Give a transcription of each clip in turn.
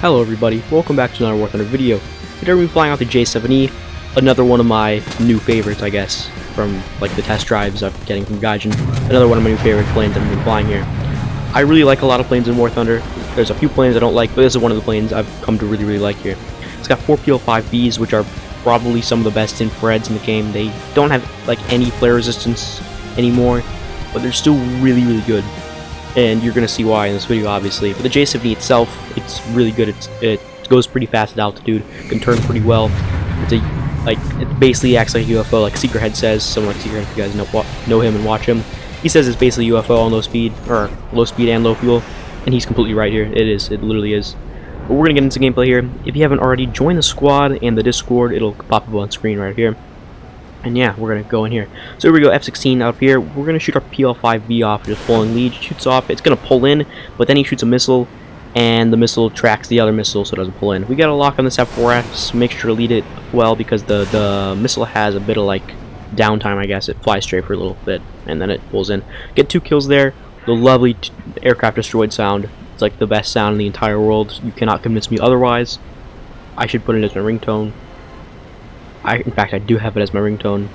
Hello everybody, welcome back to another Warthunder video. Today we're flying out the J-7E, another one of my new favorites I guess, from like the test drives I'm getting from Gaijin. Another one of my new favorite planes I've been flying here. I really like a lot of planes in Warthunder. There's a few planes I don't like, but this is one of the planes I've come to really like here. It's got 4 PL5Bs, which are probably some of the best infrareds in the game. They don't have like any flare resistance anymore, but they're still really good. And you're gonna see why in this video, obviously. But the J-7E itself, it's really good. It goes pretty fast at altitude, can turn pretty well. It basically acts like a UFO, like Secrethead says. Someone like Secrethead, if you guys know him and watch him, he says it's basically UFO on low speed, or low speed and low fuel, and he's completely right here. It is. It literally is. But we're gonna get into gameplay here. If you haven't already, join the squad and the Discord. It'll pop up on screen right here. And yeah, we're gonna go in here. So here we go, F-16 up here. We're gonna shoot our PL5B off, just pulling lead. Shoots off. It's gonna pull in, but then he shoots a missile, and the missile tracks the other missile, so it doesn't pull in. We gotta lock on this F4S. Make sure to lead it well because the missile has a bit of like downtime, I guess. It flies straight for a little bit, and then it pulls in. Get 2 kills there. The lovely aircraft destroyed sound. It's like the best sound in the entire world. You cannot convince me otherwise. I should put it as my ringtone. In fact, I do have it as my ringtone.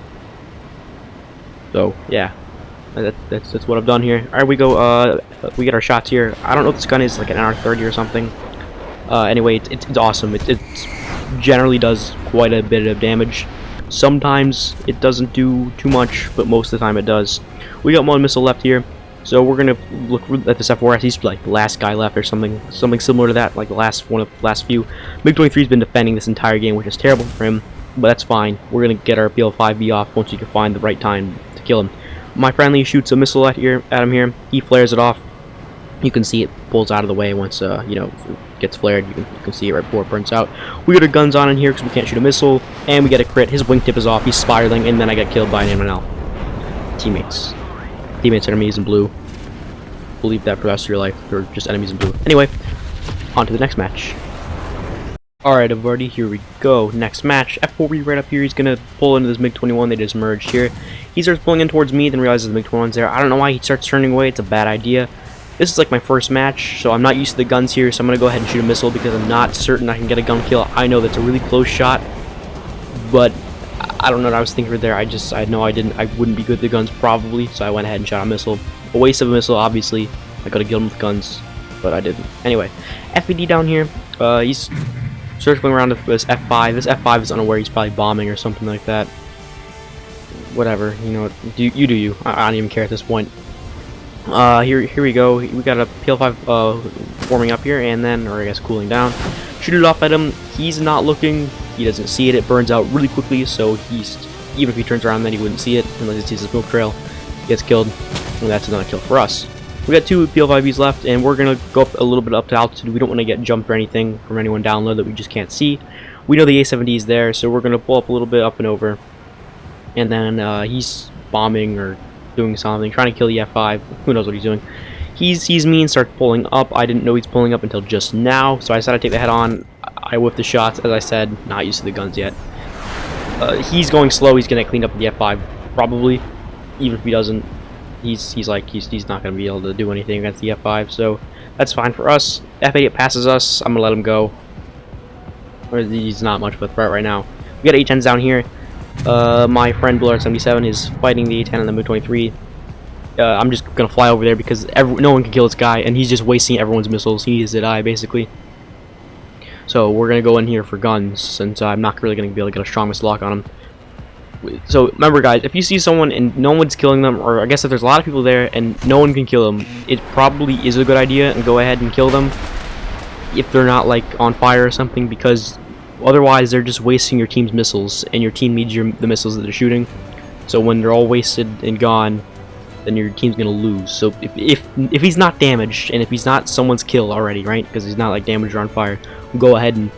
So yeah, that's what I've done here. All right, we go. We get our shots here. I don't know if this gun is like an NR30 or something. Anyway, it's awesome. It generally does quite a bit of damage. Sometimes it doesn't do too much, but most of the time it does. We got 1 missile left here, so we're gonna look at this F4S. He's like the last guy left, or something similar to that, like the last few. MiG-23's been defending this entire game, which is terrible for him. But that's fine. We're gonna get our PL5B off once we can find the right time to kill him. My friendly shoots a missile at him here. He flares it off. You can see it pulls out of the way once you know, it gets flared. You can see it right before it burns out. We got our guns on in here because we can't shoot a missile, and we get a crit. His wingtip is off. He's spiraling, and then I get killed by an M&L. Teammates, enemies in blue. Believe that for the rest of your life. They're just enemies in blue. Anyway, on to the next match. Alright everybody, here we go. Next match. F4B right up here. He's gonna pull into this MiG-21. They just merged here. He starts pulling in towards me, then realizes the MiG-21's there. I don't know why he starts turning away. It's a bad idea. This is like my first match, so I'm not used to the guns here, so I'm gonna go ahead and shoot a missile because I'm not certain I can get a gun kill. I know that's a really close shot, but I don't know what I was thinking right there. I know I wouldn't be good with the guns probably, so I went ahead and shot a missile. A waste of a missile, obviously. I could have killed him with guns, but I didn't. Anyway, FPD down here. He's circling around this F5. This F5 is unaware. He's probably bombing or something like that. Whatever, you know, you do you. I don't even care at this point. Here we go. We got a PL5 warming up here, and then, or I guess cooling down. Shoot it off at him. He's not looking. He doesn't see it. It burns out really quickly, so even if he turns around, then he wouldn't see it unless he sees the smoke trail. He gets killed, and that's another kill for us. We got 2 PL5Bs left, and we're gonna go up a little bit up to altitude. We don't want to get jumped or anything from anyone down low that we just can't see. We know the A-7E is there, so we're gonna pull up a little bit up and over. And then he's bombing or doing something, trying to kill the F5. Who knows what he's doing? He sees me and starts pulling up. I didn't know he's pulling up until just now, so I decided to take the head on. I whiffed the shots, as I said. Not used to the guns yet. He's going slow. He's gonna clean up the F5 probably, even if he doesn't. He's not going to be able to do anything against the F5, so that's fine for us. F8 passes us. I'm going to let him go. He's not much of a threat right now. We got A-10s down here. My friend Blur77 is fighting the A-10 and the MiG-23. I'm just going to fly over there because no one can kill this guy, and he's just wasting everyone's missiles. He is to die, basically. So we're going to go in here for guns, since I'm not really going to be able to get a strong missile lock on him. So remember guys, if you see someone and no one's killing them, or I guess if there's a lot of people there and no one can kill them, it probably is a good idea and go ahead and kill them if they're not like on fire or something, because otherwise they're just wasting your team's missiles, and your team needs the missiles that they're shooting. So when they're all wasted and gone, then your team's gonna lose. So if he's not damaged, and if he's not someone's kill already, right, because he's not like damaged or on fire, go ahead and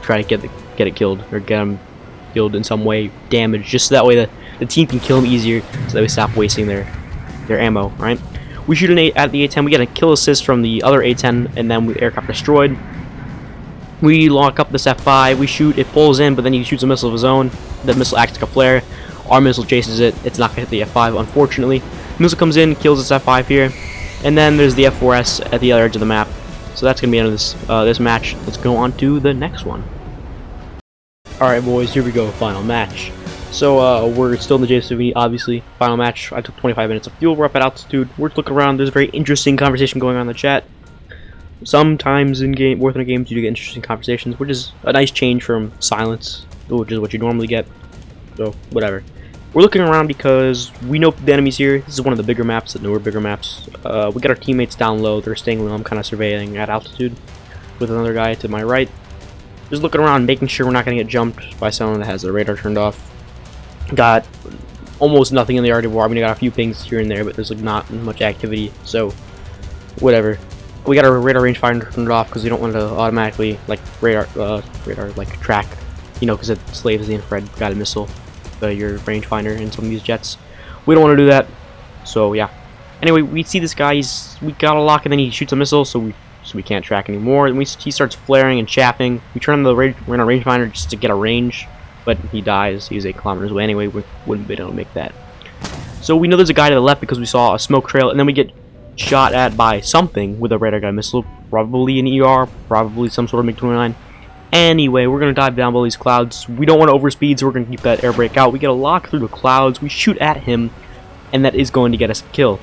try to get it killed, or get him killed in some way, damaged, just so that way the team can kill him easier, so that we stop wasting their ammo, right? We shoot at the A-10, we get a kill assist from the other A-10, and then we aircraft destroyed. We lock up this F5, we shoot, it pulls in, but then he shoots a missile of his own. The missile acts like a flare. Our missile chases it. It's not going to hit the F5, unfortunately. The missile comes in, kills this F5 here, and then there's the F4S at the other edge of the map. So that's gonna be the end of this match. Let's go on to the next one. Alright boys, here we go, final match. So we're still in the J-7E, obviously. Final match. I took 25 minutes of fuel, we're up at altitude. We're looking around, there's a very interesting conversation going on in the chat. Sometimes in Warthunder games you do get interesting conversations, which is a nice change from silence, which is what you normally get. So, whatever. We're looking around because we know the enemy's here. This is one of the bigger maps, the newer bigger maps. We got our teammates down low, they're staying low. I'm kind of surveying at altitude with another guy to my right. Just looking around, making sure we're not going to get jumped by someone that has their radar turned off. Got almost nothing in the art of war. I mean, I got a few pings here and there, but there's like not much activity, so whatever. We got our radar rangefinder turned off because we don't want to automatically like radar like track, you know, because it slaves the infrared guided missile, your rangefinder in some of these jets. We don't want to do that, so yeah. Anyway, we see this guy. We got a lock, and then he shoots a missile, so we can't track anymore. And he starts flaring and chaffing. We turn on the rangefinder just to get a range, but he dies. He's 8 kilometers away. Anyway, we wouldn't be able to make that. So we know there's a guy to the left because we saw a smoke trail, and then we get shot at by something with a radar guided missile, probably an ER, probably some sort of MiG-29. Anyway, we're going to dive down below these clouds. We don't want to overspeed, so we're going to keep that air brake out. We get a lock through the clouds. We shoot at him, and that is going to get us a kill.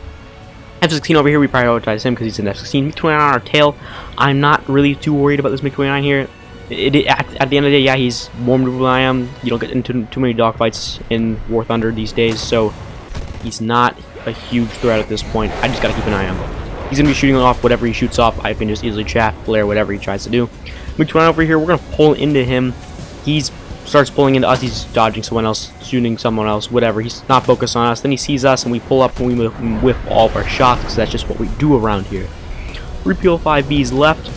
F-16 over here, we prioritize him because he's an F-16. MiG-29 on our tail. I'm not really too worried about this MiG-29 here. At the end of the day, yeah, he's more maneuverable than I am. You don't get into too many dogfights in Warthunder these days, so he's not a huge threat at this point. I just gotta keep an eye on him. He's gonna be shooting off whatever he shoots off. I can just easily chaff, flare, whatever he tries to do. MiG-29 over here, we're gonna pull into him. He starts pulling into us. He's dodging someone else, shooting someone else, whatever. He's not focused on us. Then he sees us, and we pull up and we whip all of our shots because that's just what we do around here. 3PL5B's left.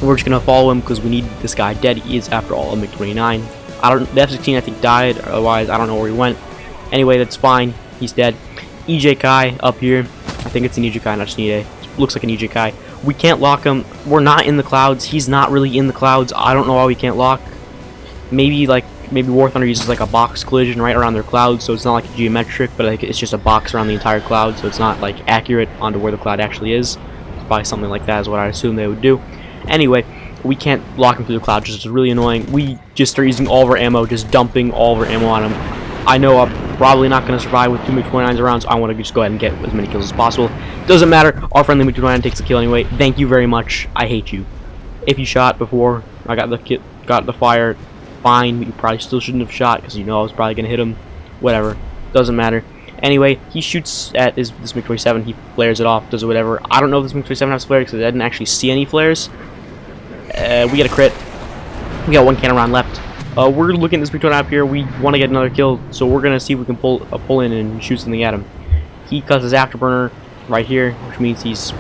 We're just gonna follow him because we need this guy dead. He is, after all, a MiG-29. The F-16 I think died. Otherwise, I don't know where he went. Anyway, that's fine. He's dead. EJ Kai up here. I think it's an EJ Kai, not just an EJ. Looks like an EJ Kai. We can't lock him. We're not in the clouds. He's not really in the clouds. I don't know why we can't lock. Maybe Warthunder uses like a box collision right around their clouds, so it's not like geometric, but like it's just a box around the entire cloud, so it's not like accurate onto where the cloud actually is. It's probably something like that is what I assume they would do. Anyway, we can't lock him through the cloud, just really annoying. We just start using all of our ammo, just dumping all of our ammo on him. I know I'm probably not going to survive with 2 MiG-29s around, so I want to just go ahead and get as many kills as possible. Doesn't matter, our friendly MiG-29 takes the kill anyway. Thank you very much. I hate you. If you shot before I got the fire, fine, but you probably still shouldn't have shot because you know I was probably going to hit him. Whatever. Doesn't matter. Anyway, he shoots at this MiG-27. He flares it off, does whatever. I don't know if this MiG-27 has flares because I didn't actually see any flares. We get a crit. We got 1 cannon round left. We're looking at this MiG-29 up here. We want to get another kill, so we're going to see if we can pull in and shoot something at him. He cuts his afterburner right here, which means he's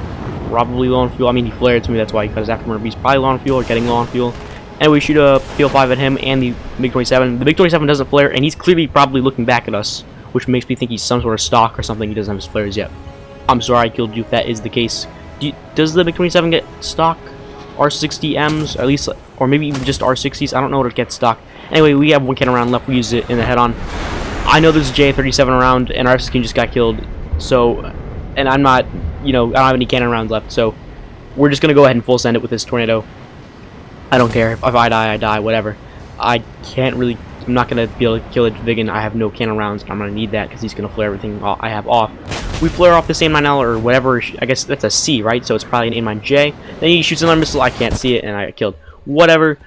probably low on fuel. I mean, he flared to me, that's why he cut his afterburner, but he's probably low on fuel or getting low on fuel. And we shoot a PL5 at him and the MiG-27. The MiG-27 doesn't flare, and he's clearly probably looking back at us, which makes me think he's some sort of stock or something. He doesn't have his flares yet. I'm sorry I killed you if that is the case. Does the MiG-27 get stock R60Ms, at least, or maybe even just R60s? I don't know what it gets stock. Anyway, we have 1 cannon round left. We use it in the head-on. I know there's a J-37 around, and our F-16 just got killed. So, and I'm not, you know, I don't have any cannon rounds left. So, we're just gonna go ahead and full send it with this tornado. I don't care if I die, whatever. I can't really. I'm not gonna be able to kill a Vigan. I have no cannon rounds. I'm gonna need that because he's gonna flare everything I have off. We flare off this A9L or whatever. I guess that's a C, right? So it's probably an A9J. Then he shoots another missile. I can't see it, and I get killed. Whatever.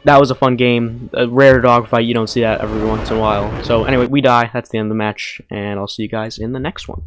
That was a fun game. A rare dogfight. You don't see that every once in a while. So anyway, we die. That's the end of the match, and I'll see you guys in the next one.